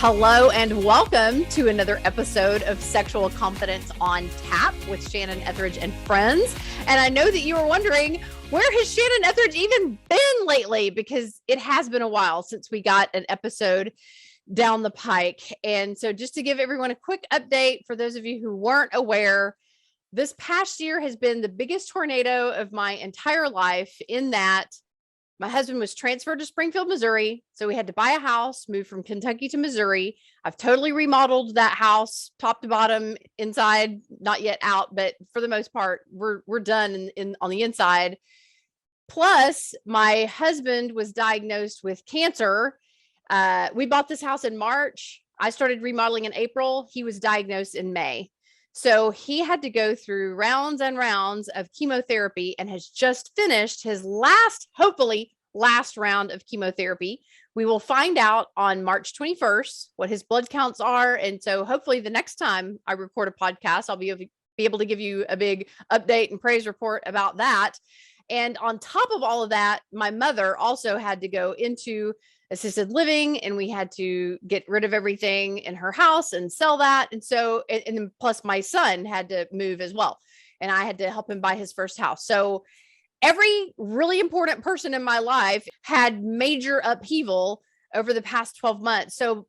Hello and welcome to another episode of Sexual Confidence on Tap with Shannon Etheridge and friends. And I know that you were wondering, where has Shannon Etheridge even been lately? Because it has been a while since we got an episode down the pike. And so just to give everyone a quick update for those of you who weren't aware, this past year has been the biggest tornado of my entire life in that my husband was transferred to Springfield, Missouri. So we had to buy a house, move from Kentucky to Missouri. I've totally remodeled that house, top to bottom, inside, not yet out, but for the most part, we're done on the inside. Plus, my husband was diagnosed with cancer. We bought this house in March. I started remodeling in April. He was diagnosed in May. So he had to go through rounds and rounds of chemotherapy and has just finished his hopefully last round of chemotherapy. We will find out on March 21st what his blood counts are. And so hopefully the next time I record a podcast, I'll be able to give you a big update and praise report about that. And on top of all of that, my mother also had to go into assisted living, and we had to get rid of everything in her house and sell that. And so, and then plus my son had to move as well. And I had to help him buy his first house. So every really important person in my life had major upheaval over the past 12 months. So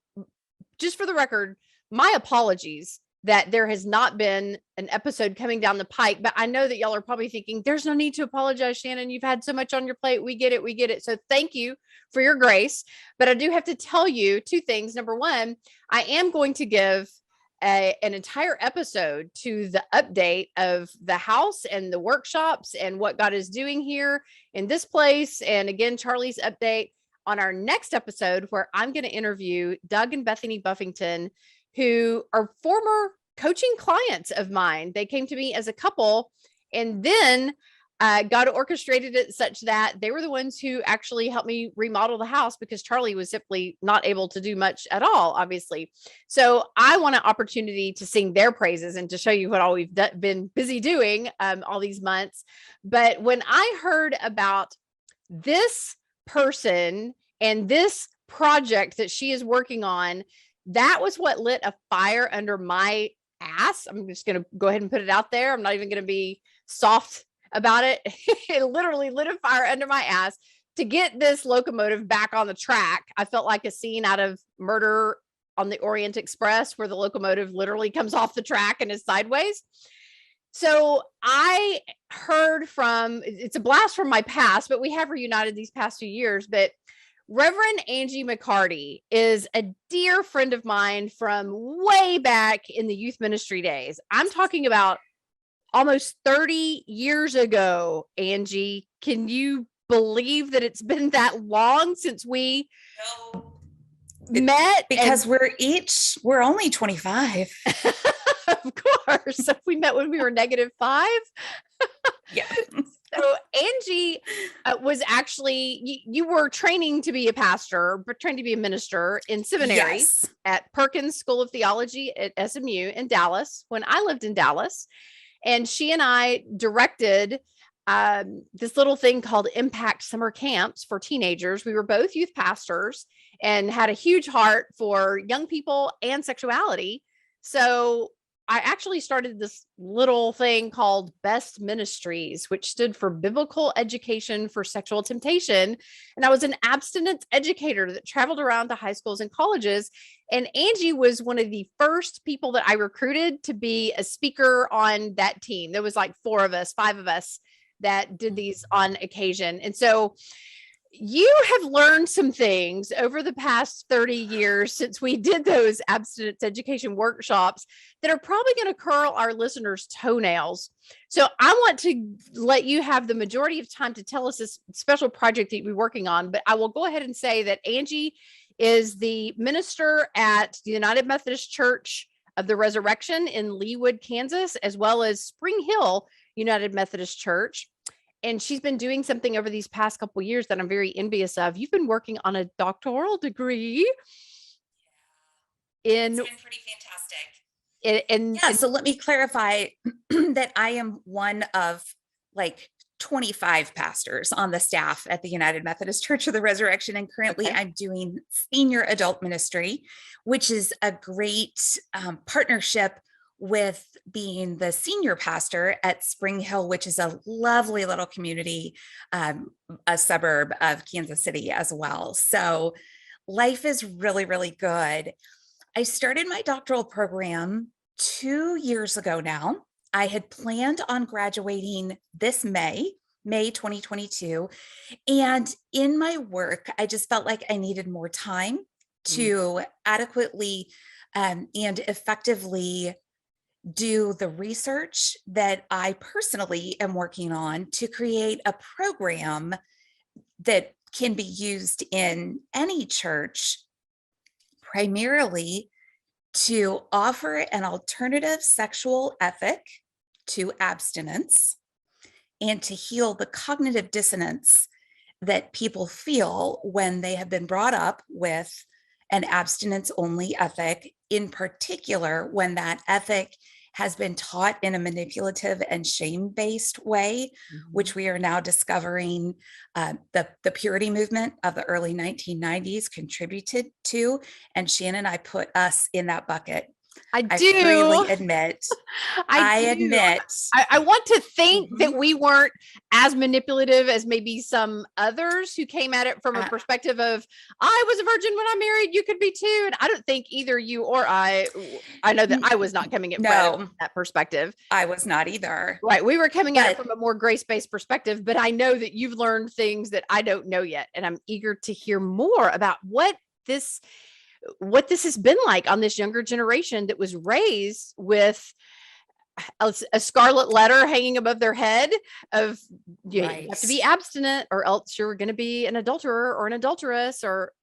just for the record, my apologies that there has not been an episode coming down the pike, but I know that y'all are probably thinking there's no need to apologize, Shannon. You've had so much on your plate. We get it. So thank you for your grace. But I do have to tell you two things. Number one, I am going to give an entire episode to the update of the house and the workshops and what God is doing here in this place. And again, Charlie's update on our next episode, where I'm going to interview Doug and Bethany Buffington, who are former coaching clients of mine. They came to me as a couple, and then God orchestrated it such that they were the ones who actually helped me remodel the house because Charlie was simply not able to do much at all, obviously. So I want an opportunity to sing their praises and to show you what all we've been busy doing all these months. But when I heard about this person and this project that she is working on, that was what lit a fire under my ass. I'm just going to go ahead and put it out there. I'm not even going to be soft about it. It literally lit a fire under my ass to get this locomotive back on the track. I felt like a scene out of Murder on the Orient Express, where the locomotive literally comes off the track and is sideways. So I heard it's a blast from my past, but we have reunited these past few years. But Reverend Angie McCarty is a dear friend of mine from way back in the youth ministry days. I'm talking about almost 30 years ago, Angie. Can you believe that it's been that long since we met? Because we're only 25. Of course. So we met when we were -5. Yeah. So Angie was actually, you were training to be a pastor, but trained to be a minister in seminary at Perkins School of Theology at SMU in Dallas when I lived in Dallas. And she and I directed this little thing called Impact Summer Camps for teenagers. We were both youth pastors and had a huge heart for young people and sexuality. So I actually started this little thing called BEST Ministries, which stood for Biblical Education for Sexual Temptation. And I was an abstinence educator that traveled around to high schools and colleges. And Angie was one of the first people that I recruited to be a speaker on that team. There was like 5 of us that did these on occasion. And so you have learned some things over the past 30 years since we did those abstinence education workshops that are probably going to curl our listeners' toenails. So I want to let you have the majority of time to tell us this special project that you're working on, but I will go ahead and say that Angie is the minister at the United Methodist Church of the Resurrection in Leawood, Kansas, as well as Spring Hill United Methodist Church. And she's been doing something over these past couple of years that I'm very envious of. You've been working on a doctoral degree. It's been pretty fantastic. So let me clarify that I am one of like 25 pastors on the staff at the United Methodist Church of the Resurrection. And currently I'm doing senior adult ministry, which is a great partnership with being the senior pastor at Spring Hill, which is a lovely little community, a suburb of Kansas City as well. So life is really, really good. I started my doctoral program 2 years ago now. I had planned on graduating this May 2022. And in my work, I just felt like I needed more time to adequately and effectively do the research that I personally am working on to create a program that can be used in any church, primarily to offer an alternative sexual ethic to abstinence and to heal the cognitive dissonance that people feel when they have been brought up with an abstinence-only ethic, in particular when that ethic has been taught in a manipulative and shame-based way, which we are now discovering the purity movement of the early 1990s contributed to. And Shannon, I put us in that bucket. I do. I freely admit. I admit. I want to think that we weren't as manipulative as maybe some others who came at it from a perspective of, I was a virgin when I married, you could be too. And I don't think either you or I know that I was not coming at from that perspective. I was not either. Right. We were coming at it from a more grace-based perspective, but I know that you've learned things that I don't know yet. And I'm eager to hear more about what this has been like on this younger generation that was raised with a scarlet letter hanging above their head of you have to be abstinent or else you're going to be an adulterer or an adulteress or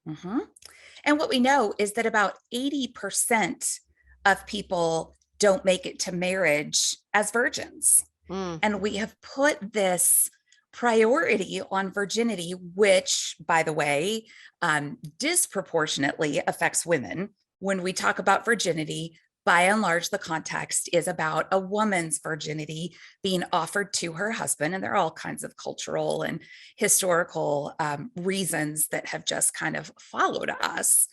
And what we know is that about 80% of people don't make it to marriage as virgins. And we have put this priority on virginity, which, by the way, disproportionately affects women. When we talk about virginity, by and large, the context is about a woman's virginity being offered to her husband. And there are all kinds of cultural and historical reasons that have just kind of followed us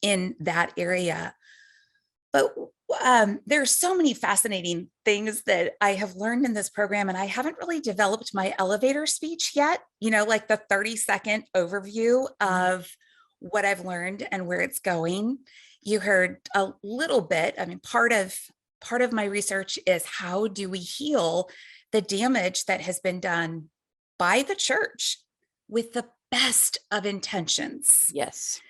in that area. But there's so many fascinating things that I have learned in this program, and I haven't really developed my elevator speech yet, like the 30-second overview of what I've learned and where it's going. You heard a little bit. I mean, part of my research is how do we heal the damage that has been done by the church with the best of intentions. Yes.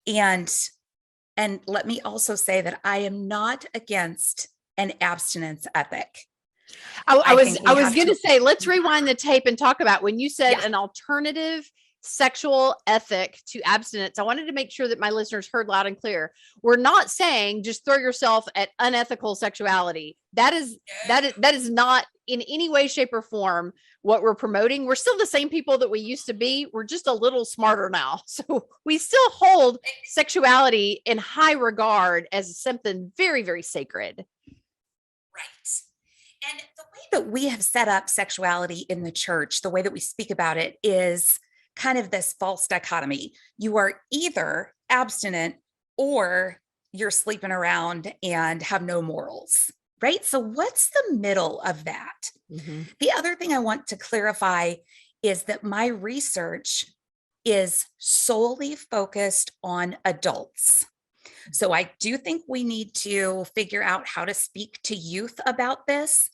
And let me also say that I am not against an abstinence ethic. I was going to say, let's rewind the tape and talk about when you said an alternative sexual ethic to abstinence. I wanted to make sure that my listeners heard loud and clear. We're not saying just throw yourself at unethical sexuality. That is not in any way, shape, or form what we're promoting. We're still the same people that we used to be. We're just a little smarter now. So we still hold sexuality in high regard as something very, very sacred. Right. And the way that we have set up sexuality in the church, the way that we speak about it is kind of this false dichotomy. You are either abstinent or you're sleeping around and have no morals. Right? So what's the middle of that? The other thing I want to clarify is that my research is solely focused on adults. So I do think we need to figure out how to speak to youth about this,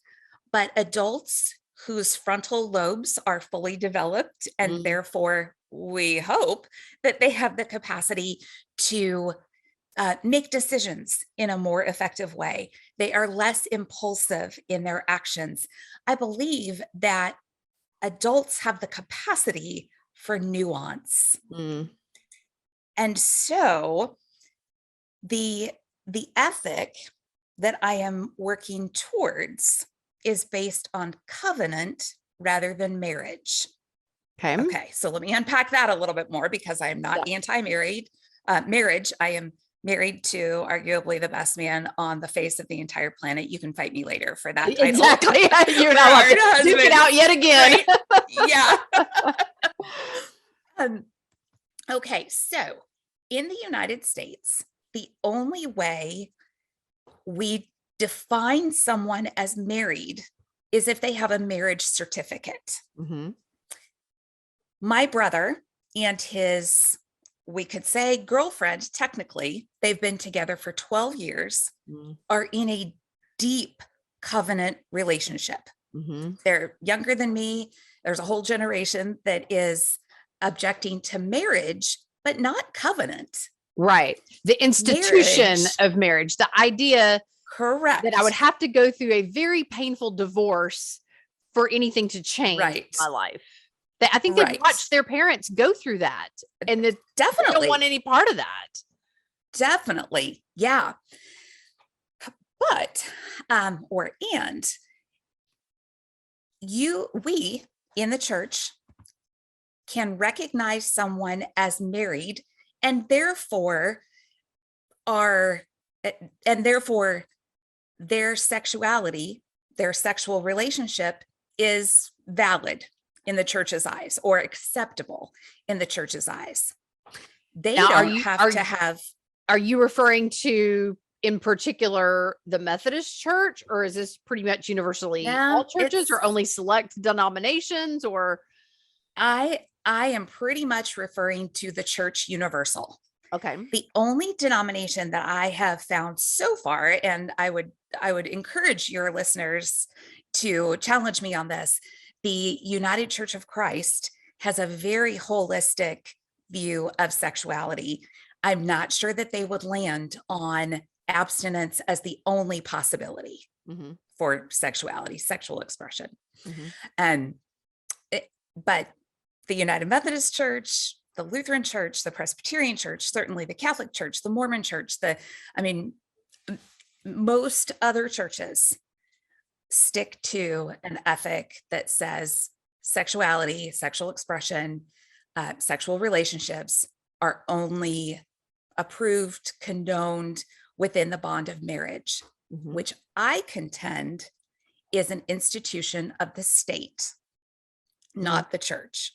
but adults whose frontal lobes are fully developed and therefore we hope that they have the capacity to make decisions in a more effective way. They are less impulsive in their actions. I believe that adults have the capacity for nuance. And so the ethic that I am working towards is based on covenant rather than marriage. Okay, so let me unpack that a little bit more because I am not anti-marriage. I am married to arguably the best man on the face of the entire planet. You can fight me later for that title. Exactly. You're not allowed to duke it out yet again. Right? Yeah. Okay, so in the United States, the only way we define someone as married is if they have a marriage certificate. Mm-hmm. My brother and his, we could say, girlfriend, technically, they've been together for 12 years, are in a deep covenant relationship. Mm-hmm. They're younger than me. There's a whole generation that is objecting to marriage, but not covenant. Right. The institution of marriage, the idea correct that I would have to go through a very painful divorce for anything to change in my life. I think they've watched their parents go through that, and definitely they don't want any part of that. Definitely. Yeah. But, we in the church can recognize someone as married and therefore their sexuality, their sexual relationship is valid in the church's eyes or acceptable in the church's eyes. They don't have to have. Are you referring to in particular the Methodist Church, or is this pretty much universally all churches or only select denominations? Or I am pretty much referring to the church universal. Okay. The only denomination that I have found so far, and I would encourage your listeners to challenge me on this, the United Church of Christ has a very holistic view of sexuality. I'm not sure that they would land on abstinence as the only possibility for sexuality, sexual expression. But the United Methodist Church, the Lutheran Church, the Presbyterian Church, certainly the Catholic Church, the Mormon Church, most other churches stick to an ethic that says sexuality, sexual expression, sexual relationships are only approved, condoned within the bond of marriage, which I contend is an institution of the state, not the church.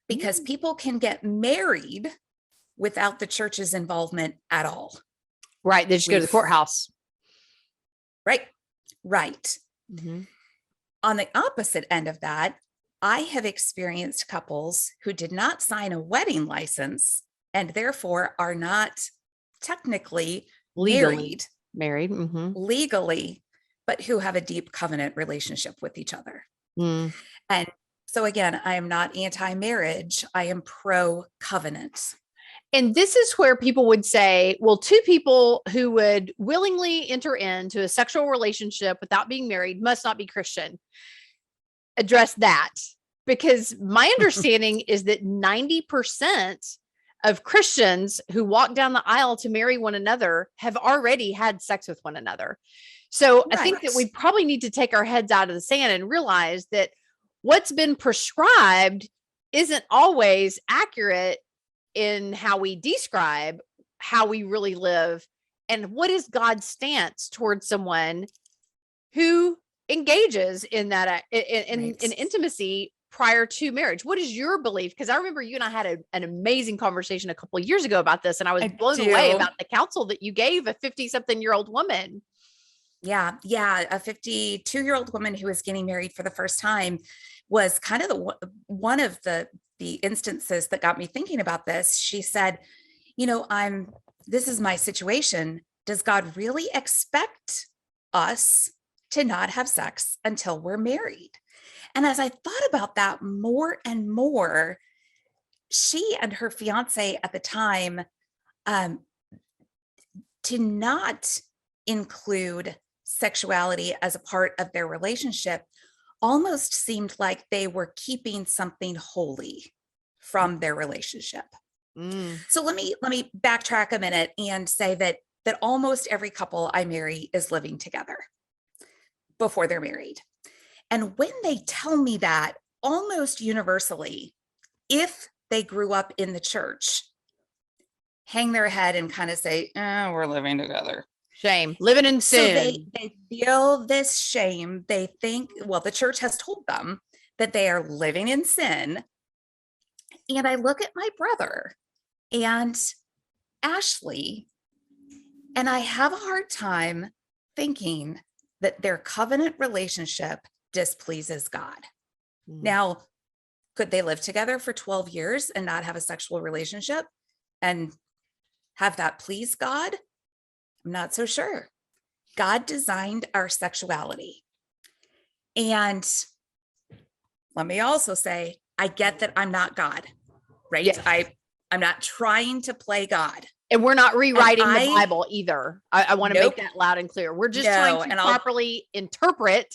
Because people can get married without the church's involvement at all. Right. They just go to the courthouse. Right. On the opposite end of that, I have experienced couples who did not sign a wedding license and therefore are not technically married legally, but who have a deep covenant relationship with each other. And so again, I am not anti-marriage. I am pro-covenant. And this is where people would say, well, two people who would willingly enter into a sexual relationship without being married must not be Christian. Address that, because my understanding is that 90% of Christians who walk down the aisle to marry one another have already had sex with one another. So I think that we probably need to take our heads out of the sand and realize that what's been prescribed isn't always accurate in how we describe how we really live, and what is God's stance towards someone who engages in that in intimacy prior to marriage. What is your belief? Because I remember you and I had an amazing conversation a couple of years ago about this, and I was blown away about the counsel that you gave a 50-something-year-old woman. Yeah. A 52-year-old woman who was getting married for the first time was kind of one of the instances that got me thinking about this. She said, this is my situation. Does God really expect us to not have sex until we're married? And as I thought about that more and more, she and her fiance at the time, to not include sexuality as a part of their relationship almost seemed like they were keeping something holy from their relationship. So let me backtrack a minute and say that almost every couple I marry is living together before they're married. And when they tell me that, almost universally, if they grew up in the church, hang their head and kind of say, we're living together. Shame. Living in So sin. they feel this shame. They think, well, the church has told them that they are living in sin. And I look at my brother and Ashley, and I have a hard time thinking that their covenant relationship displeases God. Now, could they live together for 12 years and not have a sexual relationship and have that please God? I'm not so sure. God designed our sexuality. And let me also say, I get that I'm not God, right? Yes. I'm not trying to play God. And we're not rewriting the Bible either. I want to make that loud and clear. We're just trying to properly interpret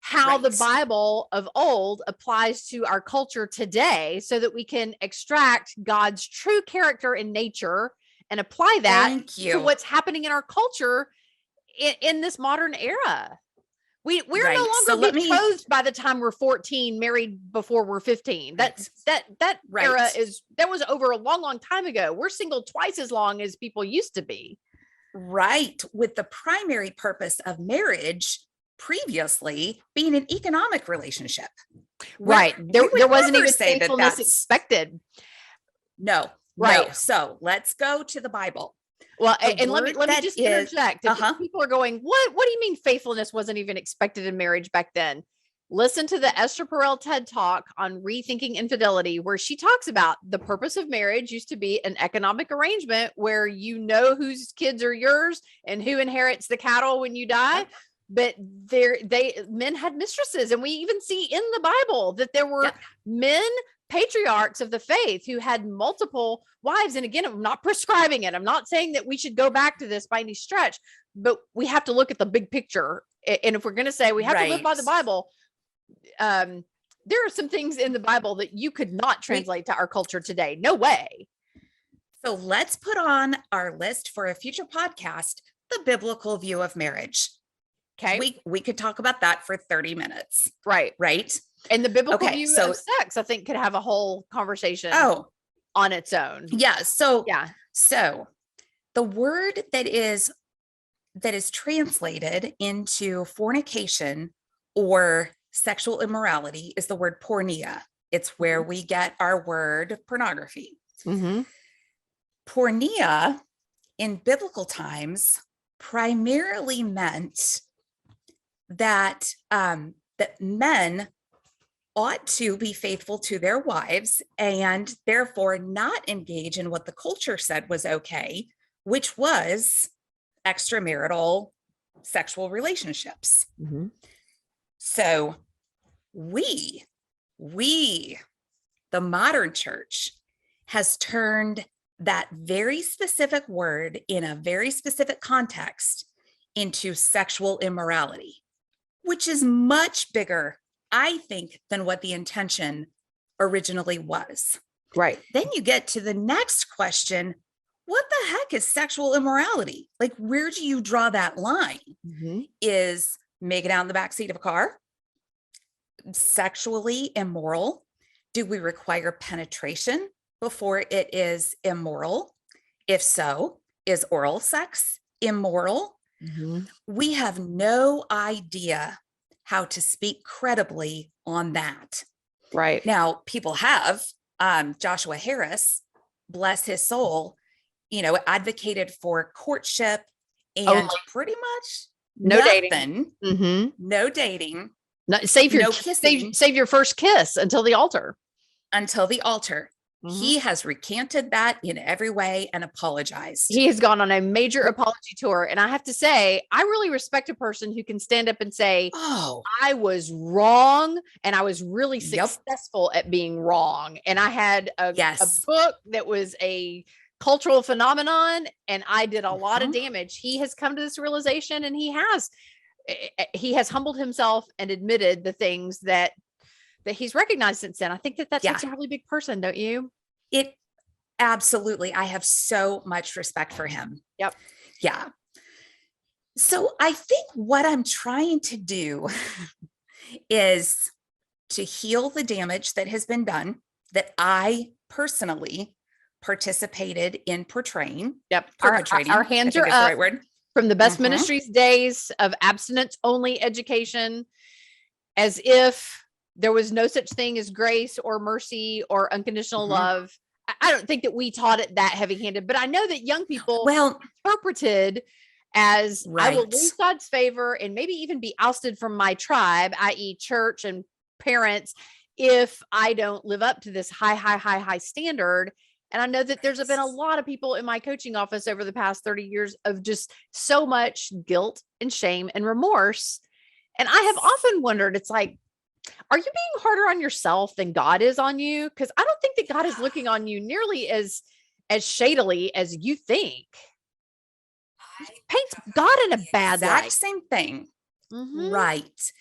how the Bible of old applies to our culture today so that we can extract God's true character and nature and apply that to what's happening in our culture in this modern era. We're no longer betrothed by the time we're 14, married before we're 15. That era that was over a long time ago. We're single twice as long as people used to be. Right. With the primary purpose of marriage previously being an economic relationship. Right. There wasn't even faithfulness expected. No. Right. No. So let's go to the Bible. Well, and let me just interject. If people are going, what do you mean faithfulness wasn't even expected in marriage back then? Listen to the Esther Perel TED Talk on rethinking infidelity, where she talks about the purpose of marriage used to be an economic arrangement where you know whose kids are yours and who inherits the cattle when you die. But men had mistresses, and we even see in the Bible that there were men, patriarchs of the faith, who had multiple wives. And again, I'm not prescribing it. I'm not saying that we should go back to this by any stretch, but we have to look at the big picture. And if we're going to say we have to live by the Bible, there are some things in the Bible that you could not translate to our culture today. No way. So let's put on our list for a future podcast, the biblical view of marriage. Okay. We could talk about that for 30 minutes. Right. Right. And the biblical view of sex, I think, could have a whole conversation on its own. Yeah. So the word that is translated into fornication or sexual immorality is the word porneia. It's where we get our word pornography. Mm-hmm. Porneia in biblical times primarily meant that that men ought to be faithful to their wives and therefore not engage in what the culture said was okay, which was extramarital sexual relationships. Mm-hmm. So we, the modern church, has turned that very specific word in a very specific context into sexual immorality, which is much bigger, I think, than what the intention originally was. Right. Then you get to the next question. What the heck is sexual immorality? Like, where do you draw that line? Mm-hmm. Is making out in the backseat of a car sexually immoral? Do we require penetration before it is immoral? If so, is oral sex immoral? Mm-hmm. We have no idea how to speak credibly on that. Right. Now, people have, Joshua Harris, bless his soul, advocated for courtship and pretty much no dating. Mm-hmm. No dating. Save your first kiss until the altar. Mm-hmm. He has recanted that in every way and apologized. He has gone on a major apology tour. And I have to say, I really respect a person who can stand up and say, I was wrong. And I was really successful at being wrong. And I had a book that was a cultural phenomenon, and I did a lot of damage. He has come to this realization, and he has humbled himself and admitted the things that he's recognized since then. I think that takes a really big person, don't you? It absolutely. I have so much respect for him. Yep. Yeah. So I think what I'm trying to do is to heal the damage that has been done, that I personally participated in portraying. Yep. Perpetrating. Our hands I think are is the up right word. from the Best Mhm. Ministries days of abstinence only education, as if there was no such thing as grace or mercy or unconditional love. I don't think that we taught it that heavy handed, but I know that young people interpreted as I will lose God's favor and maybe even be ousted from my tribe, i.e. church and parents, if I don't live up to this high standard. And I know that there's been a lot of people in my coaching office over the past 30 years of just so much guilt and shame and remorse. And I have often wondered, it's like, are you being harder on yourself than God is on you? Because I don't think that God is looking on you nearly as shadily as you think. He paints God in a bad light. Exact same thing. Right.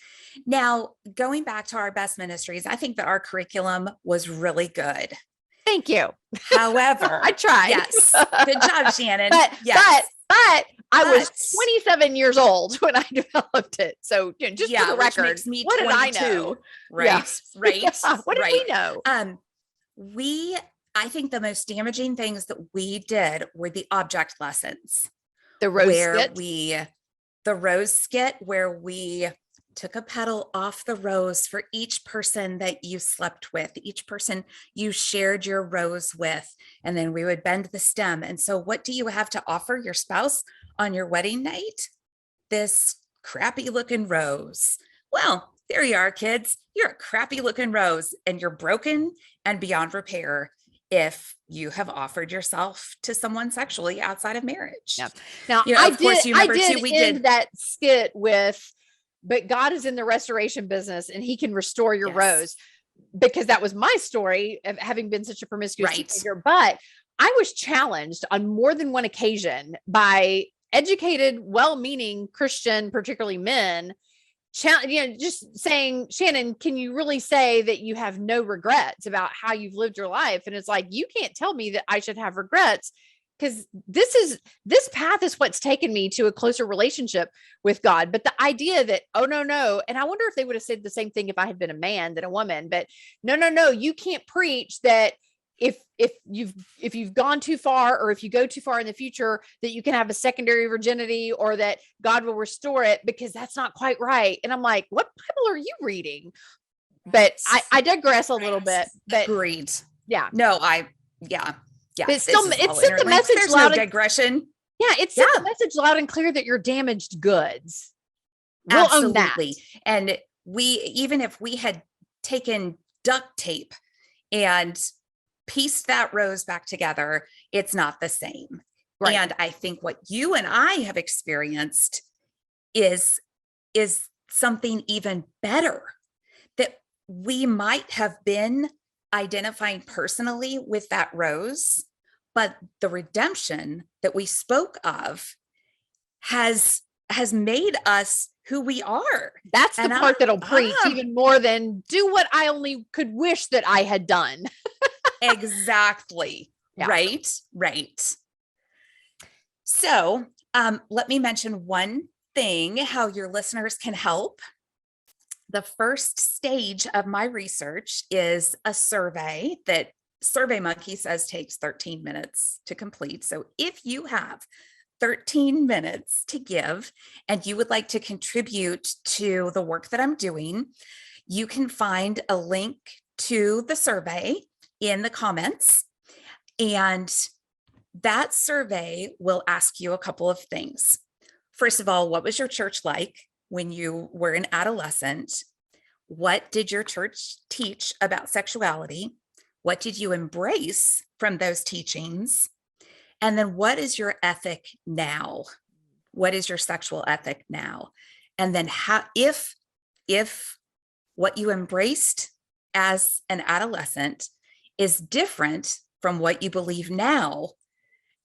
Now, going back to our Best Ministries, I think that our curriculum was really good. Thank you. However, I tried. Yes. Good job, Shannon. But I was 27 years old when I developed it. So just for the record, makes me what 22. did I know? Right. Right. What did we know? I think the most damaging things that we did were the object lessons. The rose skit where we took a petal off the rose for each person that you slept with, each person you shared your rose with, and then we would bend the stem. And so what do you have to offer your spouse on your wedding night? This crappy looking rose. Well, there you are, kids. You're a crappy looking rose and you're broken and beyond repair if you have offered yourself to someone sexually outside of marriage. Yep. Now, I did end that skit with, but God is in the restoration business and he can restore your rose, because that was my story of having been such a promiscuous teenager. But I was challenged on more than one occasion by educated, well-meaning Christian, particularly men, just saying, Shannon, can you really say that you have no regrets about how you've lived your life? And it's like, you can't tell me that I should have regrets, because this path is what's taken me to a closer relationship with God. But the idea that, oh, no. And I wonder if they would have said the same thing if I had been a man than a woman, but no, you can't preach that if you've gone too far, or if you go too far in the future, that you can have a secondary virginity, or that God will restore it, because that's not quite right. And I'm like, what Bible are you reading? But I digress a little bit. But agreed. Yeah. No, yeah. It's sent the message There's loud. No digression. Yeah, it's sent the message loud and clear that you're damaged goods. We'll own that. And even if we had taken duct tape and pieced that rose back together, it's not the same. Right. And I think what you and I have experienced is something even better, that we might have been identifying personally with that rose, but the redemption that we spoke of has made us who we are. That's the part that'll preach even more than do what I only could wish that I had done. Exactly. Yeah. Right. So let me mention one thing, how your listeners can help. The first stage of my research is a survey that SurveyMonkey says takes 13 minutes to complete. So if you have 13 minutes to give and you would like to contribute to the work that I'm doing, you can find a link to the survey in the comments. And that survey will ask you a couple of things. First of all, what was your church like when you were an adolescent? What did your church teach about sexuality? What did you embrace from those teachings? And then what is your ethic now? What is your sexual ethic now? And then how, if what you embraced as an adolescent is different from what you believe now,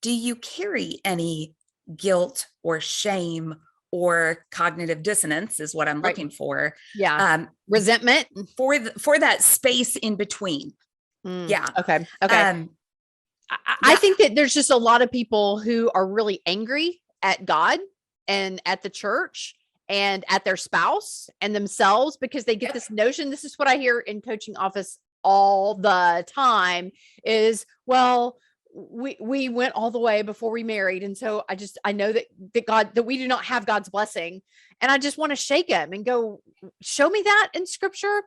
do you carry any guilt or shame or cognitive dissonance is what I'm looking for. Yeah. Resentment for that space in between. Yeah. Okay. I think that there's just a lot of people who are really angry at God and at the church and at their spouse and themselves, because they get this notion. This is what I hear in coaching office all the time is, well, we went all the way before we married. And so I know that we do not have God's blessing. And I just want to shake him and go, show me that in scripture.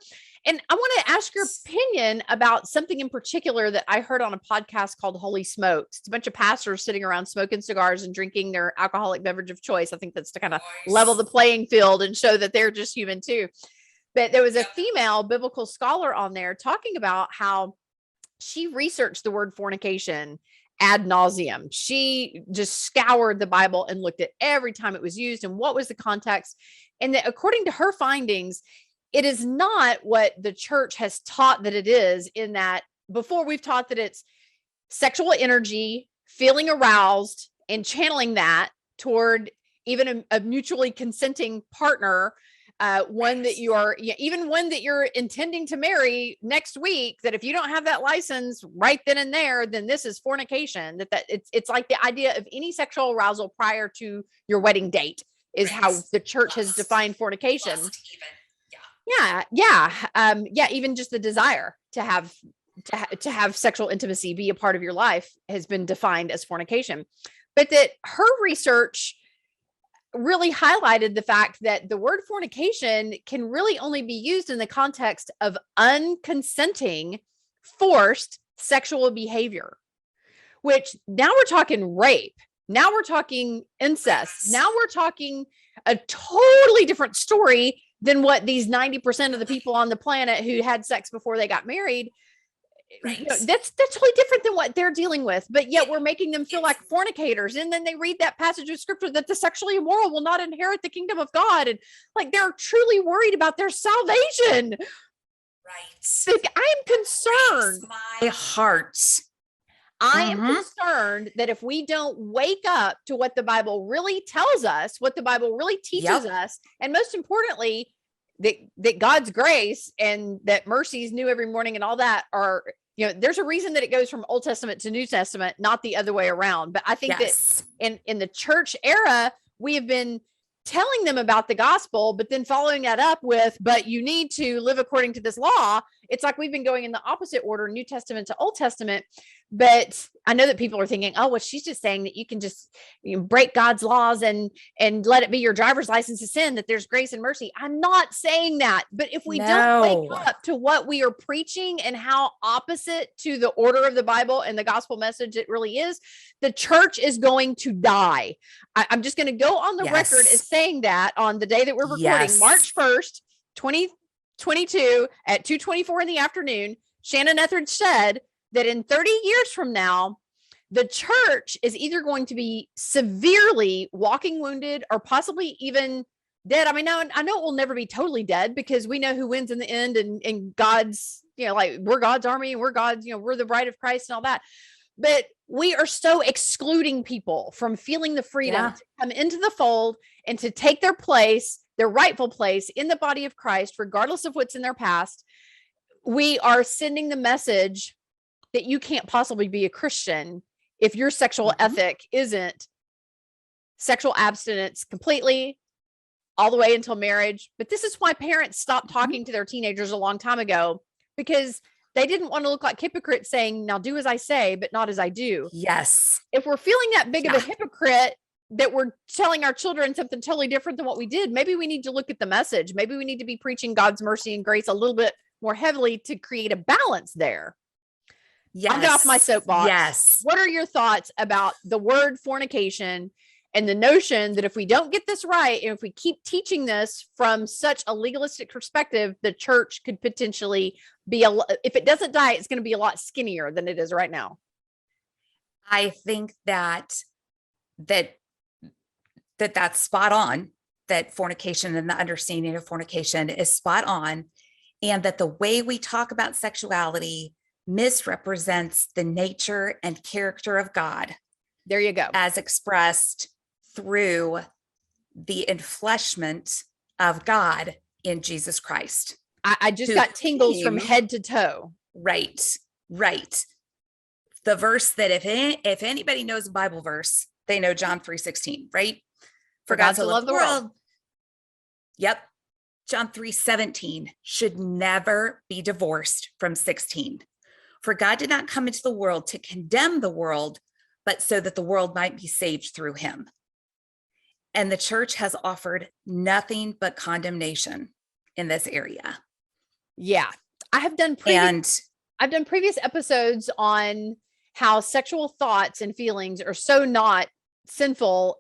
And I want to ask your opinion about something in particular that I heard on a podcast called Holy Smokes. It's a bunch of pastors sitting around smoking cigars and drinking their alcoholic beverage of choice. I think that's to kind of level the playing field and show that they're just human too. But there was a female biblical scholar on there talking about how she researched the word fornication ad nauseum. She just scoured the Bible and looked at every time it was used and what was the context. And that according to her findings, it is not what the church has taught that it is, in that before we've taught that it's sexual energy, feeling aroused and channeling that toward even a mutually consenting partner, one that you are, even one that you're intending to marry next week, that if you don't have that license right then and there, then this is fornication. That it's like the idea of any sexual arousal prior to your wedding date is how the church has defined fornication. Yeah. Even just the desire to have sexual intimacy be a part of your life has been defined as fornication. But that her research really highlighted the fact that the word fornication can really only be used in the context of unconsenting, forced sexual behavior, which now we're talking rape. Now we're talking incest. Now we're talking a totally different story than what these 90% of the people on the planet who had sex before they got married. That's totally different than what they're dealing with, but yet we're making them feel like fornicators. And then they read that passage of scripture that the sexually immoral will not inherit the kingdom of God. And like, they're truly worried about their salvation. Like, I'm concerned. My heart. I am concerned that if we don't wake up to what the Bible really tells us, what the Bible really teaches us, and most importantly, that God's grace and that mercies new every morning and all that are, there's a reason that it goes from Old Testament to New Testament, not the other way around. But I think that in the church era, we have been telling them about the gospel, but then following that up with, but you need to live according to this law. It's like we've been going in the opposite order, New Testament to Old Testament. But I know that people are thinking, oh, well, she's just saying that you can just break God's laws and let it be your driver's license to sin, that there's grace and mercy. I'm not saying that. But if we don't wake up to what we are preaching and how opposite to the order of the Bible and the gospel message it really is, the church is going to die. I'm just going to go on the record as saying that on the day that we're recording, March 1st, 2022 at 2:24 in the afternoon, Shannon Etheridge said that in 30 years from now, the church is either going to be severely walking wounded or possibly even dead. I mean, I know it will never be totally dead because we know who wins in the end, and God's, like, we're God's army and we're God's, we're the bride of Christ and all that. But we are so excluding people from feeling the freedom to come into the fold and to take their place, their rightful place in the body of Christ, regardless of what's in their past. We are sending the message that you can't possibly be a Christian if your sexual ethic isn't sexual abstinence completely all the way until marriage. But this is why parents stopped talking to their teenagers a long time ago, because they didn't want to look like hypocrites saying, now do as I say, but not as I do. Yes. If we're feeling that big of a hypocrite that we're telling our children something totally different than what we did, maybe we need to look at the message. Maybe we need to be preaching God's mercy and grace a little bit more heavily to create a balance there. I'll get off my soapbox. Yes. What are your thoughts about the word fornication and the notion that if we don't get this right, and if we keep teaching this from such a legalistic perspective, the church could potentially be, if it doesn't die, it's going to be a lot skinnier than it is right now? I think that's spot on, that fornication and the understanding of fornication is spot on. And that the way we talk about sexuality misrepresents the nature and character of God. There you go. As expressed through the enfleshment of God in Jesus Christ. I just got tingles from head to toe. Right. The verse that if anybody knows a Bible verse, they know John 3:16, right? For God so loved the world. Yep. John 3:17 should never be divorced from 16. For God did not come into the world to condemn the world, but so that the world might be saved through him. And the church has offered nothing but condemnation in this area. Yeah. I've done previous episodes on how sexual thoughts and feelings are so not sinful.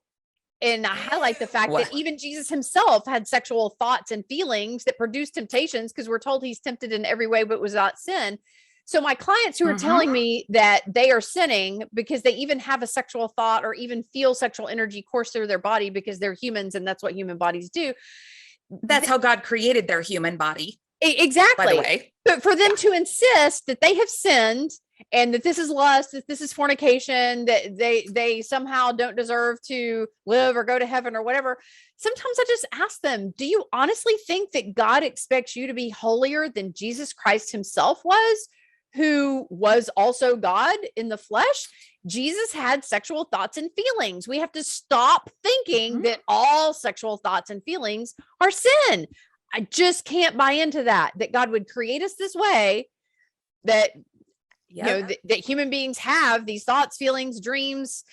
And I highlight the fact that even Jesus himself had sexual thoughts and feelings that produced temptations, because we're told he's tempted in every way, but without sin. So my clients who are telling me that they are sinning because they even have a sexual thought or even feel sexual energy course through their body because they're humans and that's what human bodies do. That's how God created their human body. Exactly. By the way. But for them to insist that they have sinned and that this is lust, that this is fornication, that they somehow don't deserve to live or go to heaven or whatever. Sometimes I just ask them, do you honestly think that God expects you to be holier than Jesus Christ himself was, who was also God in the flesh? Jesus had sexual thoughts and feelings. We have to stop thinking that all sexual thoughts and feelings are sin. I just can't buy into that God would create us this way, that that human beings have these thoughts, feelings, dreams,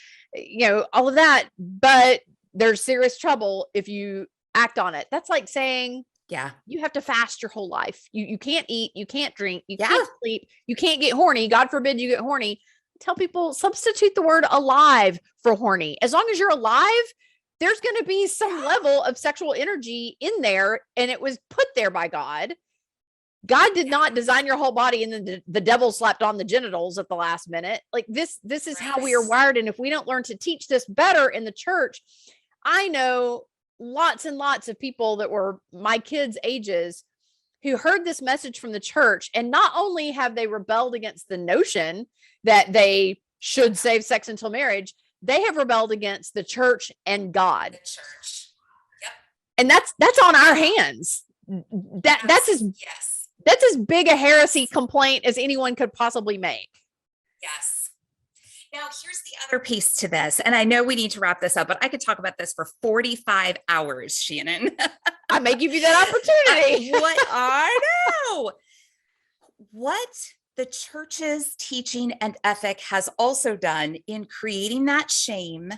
all of that, but there's serious trouble if you act on it. That's like saying, you have to fast your whole life. You can't eat, you can't drink, you can't sleep, you can't get horny. God forbid you get horny. Tell people, substitute the word alive for horny. As long as you're alive, there's going to be some level of sexual energy in there, and it was put there by God. God did not design your whole body and then the devil slapped on the genitals at the last minute. Like this is how we are wired. And if we don't learn to teach this better in the church, I know lots and lots of people that were my kids' ages who heard this message from the church. And not only have they rebelled against the notion that they should save sex until marriage, they have rebelled against the church and God. The church. And that's on our hands. That's as big a heresy complaint as anyone could possibly make. Yes. Now, here's the other piece to this. And I know we need to wrap this up, but I could talk about this for 45 hours, Shannon. I may give you that opportunity. I know. What the church's teaching and ethic has also done in creating that shame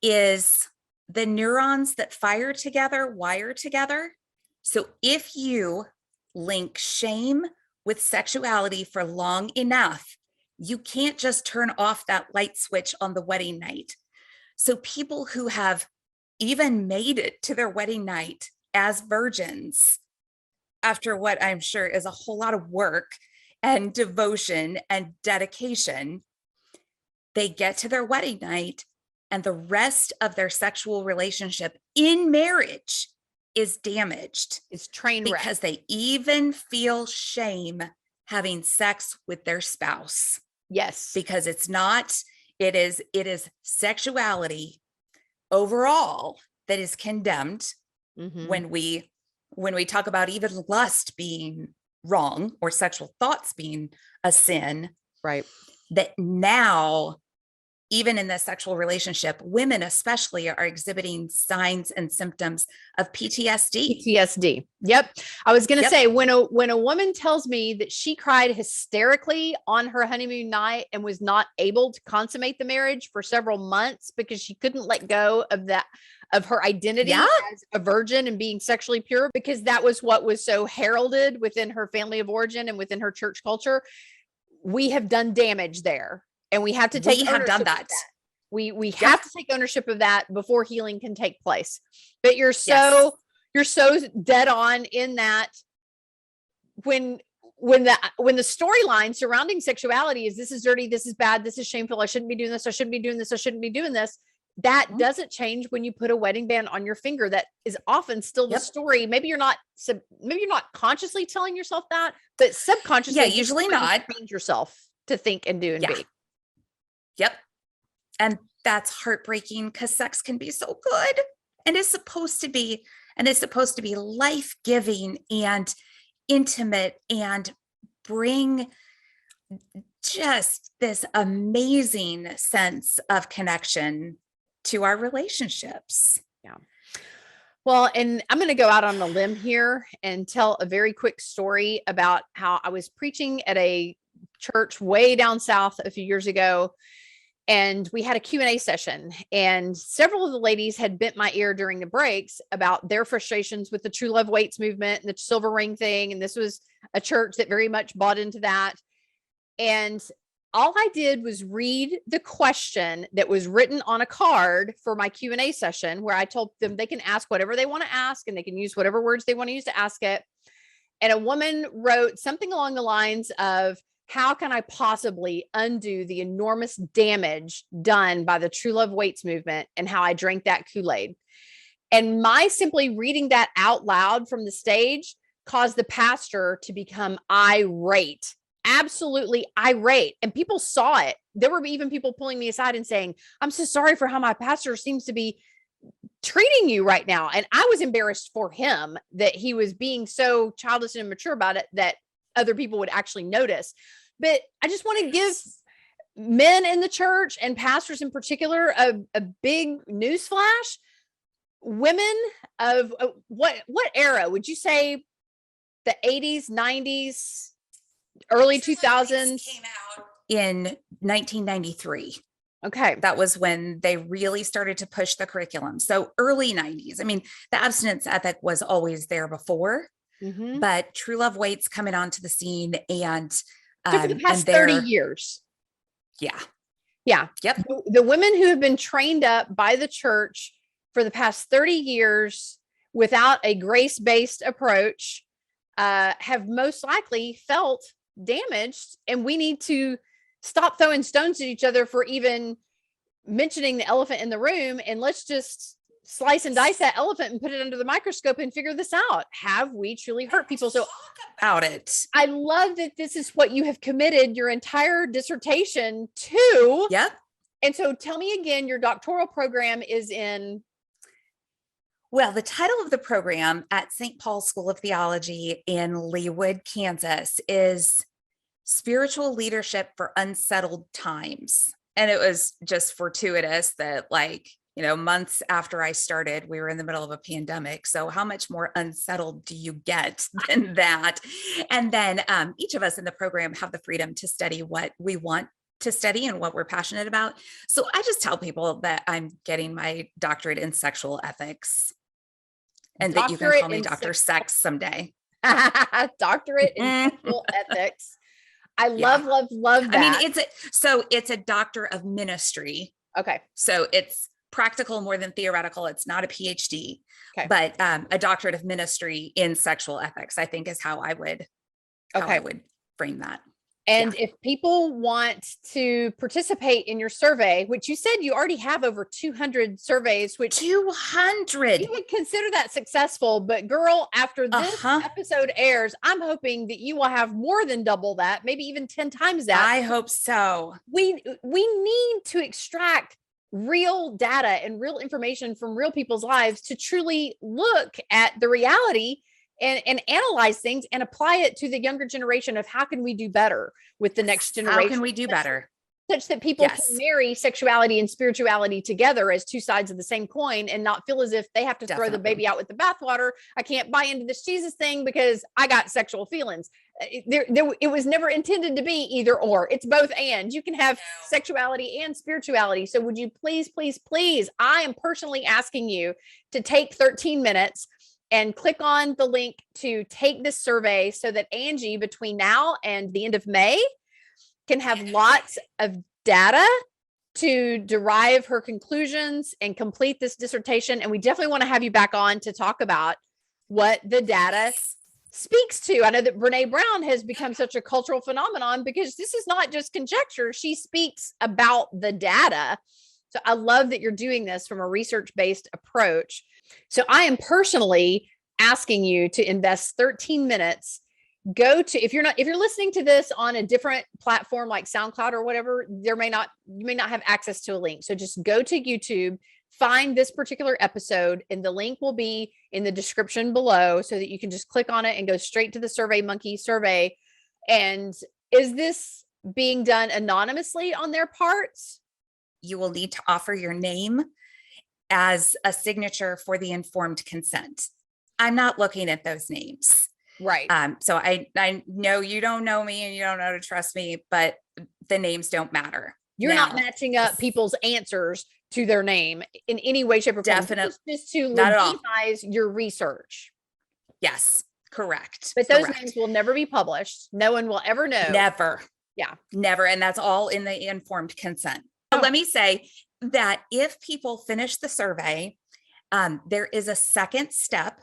is the neurons that fire together, wire together. So if you link shame with sexuality for long enough, you can't just turn off that light switch on the wedding night. So people who have even made it to their wedding night as virgins, after what I'm sure is a whole lot of work and devotion and dedication, they get to their wedding night and the rest of their sexual relationship in marriage is damaged. It's train wreck. Because they even feel shame having sex with their spouse. Yes. Because it is sexuality overall that is condemned when we talk about even lust being wrong or sexual thoughts being a sin. Right. That now, even in the sexual relationship, women especially are exhibiting signs and symptoms of PTSD. PTSD. Yep. I was going to say, when a woman tells me that she cried hysterically on her honeymoon night and was not able to consummate the marriage for several months because she couldn't let go of her identity as a virgin and being sexually pure, because that was what was so heralded within her family of origin and within her church culture, we have done damage there. And we have to take ownership of that. We have to take ownership of that before healing can take place. But you're so dead on in that when the storyline surrounding sexuality is, this is dirty, this is bad, this is shameful, I shouldn't be doing this, I shouldn't be doing this, I shouldn't be doing this. That doesn't change when you put a wedding band on your finger. That is often still the story. Maybe you're not consciously telling yourself that, but subconsciously, usually not. Change yourself to think and do and be. Yep. And that's heartbreaking because sex can be so good and is supposed to be life-giving and intimate and bring just this amazing sense of connection to our relationships. Yeah. Well, and I'm going to go out on a limb here and tell a very quick story about how I was preaching at a church way down south a few years ago. And we had a Q&A session, and several of the ladies had bent my ear during the breaks about their frustrations with the True Love Waits movement and the silver ring thing. And this was a church that very much bought into that. And all I did was read the question that was written on a card for my Q&A session, where I told them they can ask whatever they want to ask and they can use whatever words they want to use to ask it. And a woman wrote something along the lines of, how can I possibly undo the enormous damage done by the True Love Waits movement and how I drank that Kool-Aid? And my simply reading that out loud from the stage caused the pastor to become irate, absolutely irate. And people saw it. There were even people pulling me aside and saying, I'm so sorry for how my pastor seems to be treating you right now. And I was embarrassed for him that he was being so childish and immature about it that other people would actually notice. But I just want to give men in the church and pastors in particular a big newsflash. Women of what era would you say? The 80s, 90s, early 2000s? Came out in 1993. Okay. That was when they really started to push the curriculum. So early 90s. I mean, the abstinence ethic was always there before, but True Love Waits coming onto the scene, and so for the past 30 years. Yeah. Yeah. Yep. The women who have been trained up by the church for the past 30 years without a grace-based approach have most likely felt damaged, and we need to stop throwing stones at each other for even mentioning the elephant in the room, and let's just slice and dice that elephant and put it under the microscope and figure this out. Have we truly hurt people? So talk about it. I love that this is what you have committed your entire dissertation to. Yep. And so tell me again, your doctoral program is in? Well, the title of the program at St. Paul's School of Theology in Leawood, Kansas is Spiritual Leadership for Unsettled Times. And it was just fortuitous that, like, months after I started, we were in the middle of a pandemic. So how much more unsettled do you get than that? And then each of us in the program have the freedom to study what we want to study and what we're passionate about. So I just tell people that I'm getting my doctorate in sexual ethics, and that you can call me Dr. Sex someday. Doctorate in sexual ethics. I love that. I mean, it's a doctor of ministry. Okay. So it's practical more than theoretical. It's not a PhD, but a doctorate of ministry in sexual ethics, I think, is how I would frame that. And if people want to participate in your survey, which you said you already have over 200 surveys, which 200, you would consider that successful. But girl, after this episode airs, I'm hoping that you will have more than double that, maybe even 10 times that. I hope so. We need to extract real data and real information from real people's lives to truly look at the reality and analyze things and apply it to the younger generation of how can we do better with the next generation? How can we do better? Such that people can marry sexuality and spirituality together as two sides of the same coin and not feel as if they have to throw the baby out with the bathwater. I can't buy into this Jesus thing because I got sexual feelings. It was never intended to be either or. It's both and. You can have sexuality and spirituality. So would you please, please, please, I am personally asking you to take 13 minutes and click on the link to take this survey so that Angie, between now and the end of May, can have lots of data to derive her conclusions and complete this dissertation. And we definitely want to have you back on to talk about what the data speaks to. I know that Brene Brown has become such a cultural phenomenon because this is not just conjecture. She speaks about the data. So I love that you're doing this from a research-based approach. So I am personally asking you to invest 13 minutes. If you're listening to this on a different platform like SoundCloud or whatever, you may not have access to a link. So just go to YouTube, find this particular episode, and the link will be in the description below so that you can just click on it and go straight to the SurveyMonkey survey. And is this being done anonymously on their parts? You will need to offer your name as a signature for the informed consent. I'm not looking at those names. Right. So I know you don't know me and you don't know how to trust me, but the names don't matter. You're not matching up people's answers to their name in any way, shape, or form. Definitely. Just to Not at all. legitimize your research. Yes, correct. But those names will never be published. No one will ever know. Never. Yeah. Never. And that's all in the informed consent. But let me say that if people finish the survey, there is a second step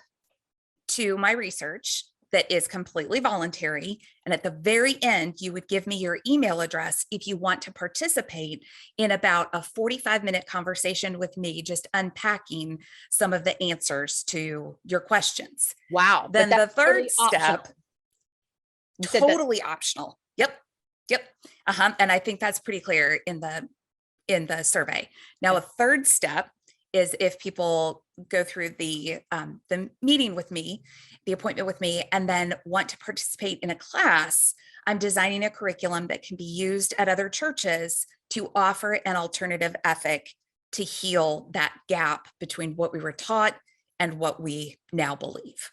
to my research that is completely voluntary. And at the very end, you would give me your email address if you want to participate in about a 45-minute conversation with me, just unpacking some of the answers to your questions. Wow. Then the third totally step, totally optional. Yep. And I think that's pretty clear in the survey. Now, a third step is if people go through the meeting with me, the appointment with me, and then want to participate in a class, I'm designing a curriculum that can be used at other churches to offer an alternative ethic to heal that gap between what we were taught and what we now believe.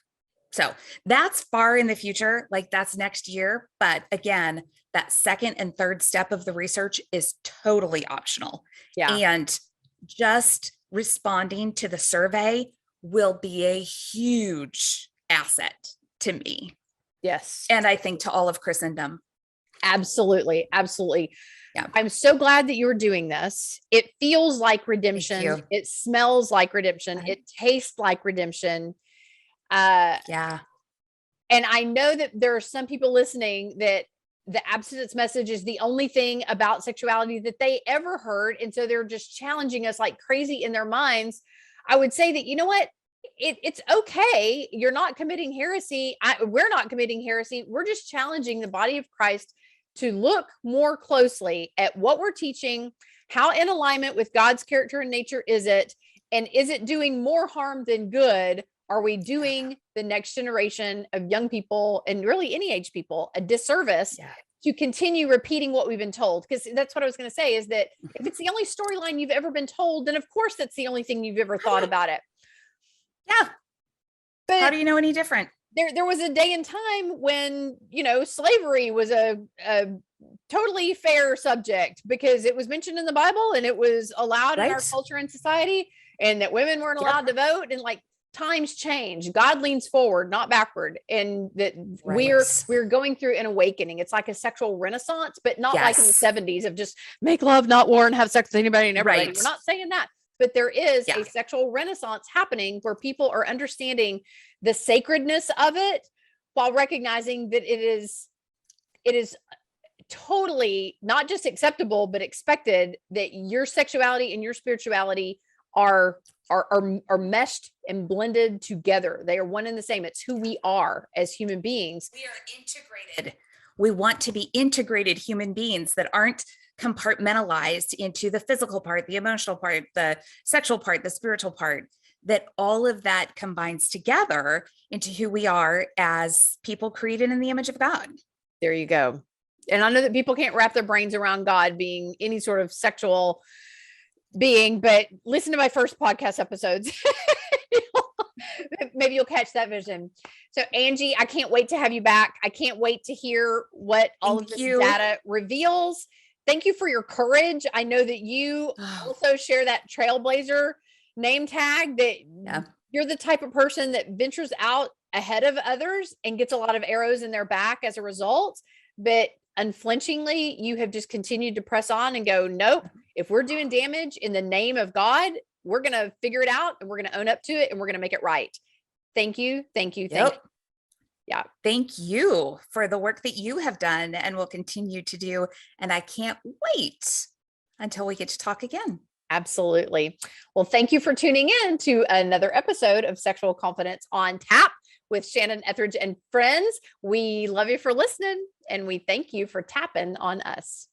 So that's far in the future, like that's next year. But again, that second and third step of the research is totally optional. Yeah. And just responding to the survey will be a huge asset to me. Yes. And I think to all of Christendom. Absolutely. Absolutely. Yeah. I'm so glad that you were doing this. It feels like redemption. It smells like redemption. It tastes like redemption. Yeah. And I know that there are some people listening that the abstinence message is the only thing about sexuality that they ever heard. And so they're just challenging us like crazy in their minds. I would say that, you know what? It's okay. You're not committing heresy. We're not committing heresy. We're just challenging the body of Christ to look more closely at what we're teaching, how in alignment with God's character and nature is it, and is it doing more harm than good? Are we doing the next generation of young people and really any age people a disservice to continue repeating what we've been told? Because that's what I was going to say, is that if it's the only storyline you've ever been told, then of course that's the only thing you've ever thought about it. Yeah. But how do you know any different? There was a day and time when, slavery was a totally fair subject because it was mentioned in the Bible and it was allowed in our culture and society, and that women weren't allowed to vote, and like times change. God leans forward, not backward. And that we're going through an awakening. It's like a sexual renaissance, but not like in the 70s of just make love, not war, and have sex with anybody and everybody. We're not saying that. But there is a sexual renaissance happening where people are understanding the sacredness of it while recognizing that it is totally not just acceptable, but expected that your sexuality and your spirituality are meshed and blended together. They are one and the same. It's who we are as human beings. We are integrated. We want to be integrated human beings that aren't compartmentalized into the physical part, the emotional part, the sexual part, the spiritual part, that all of that combines together into who we are as people created in the image of God. There you go. And I know that people can't wrap their brains around God being any sort of sexual being, but listen to my first podcast episodes. Maybe you'll catch that vision. So Angie, I can't wait to have you back. I can't wait to hear what all of this data reveals. Thank you for your courage. I know that you also share that trailblazer name tag, that you're the type of person that ventures out ahead of others and gets a lot of arrows in their back as a result. But unflinchingly, you have just continued to press on and go, nope, if we're doing damage in the name of God, we're going to figure it out and we're going to own up to it and we're going to make it right. Thank you. Thank you. Thank you. Yeah. Thank you for the work that you have done and will continue to do. And I can't wait until we get to talk again. Absolutely. Well, thank you for tuning in to another episode of Sexual Confidence on Tap with Shannon Etheridge and friends. We love you for listening and we thank you for tapping on us.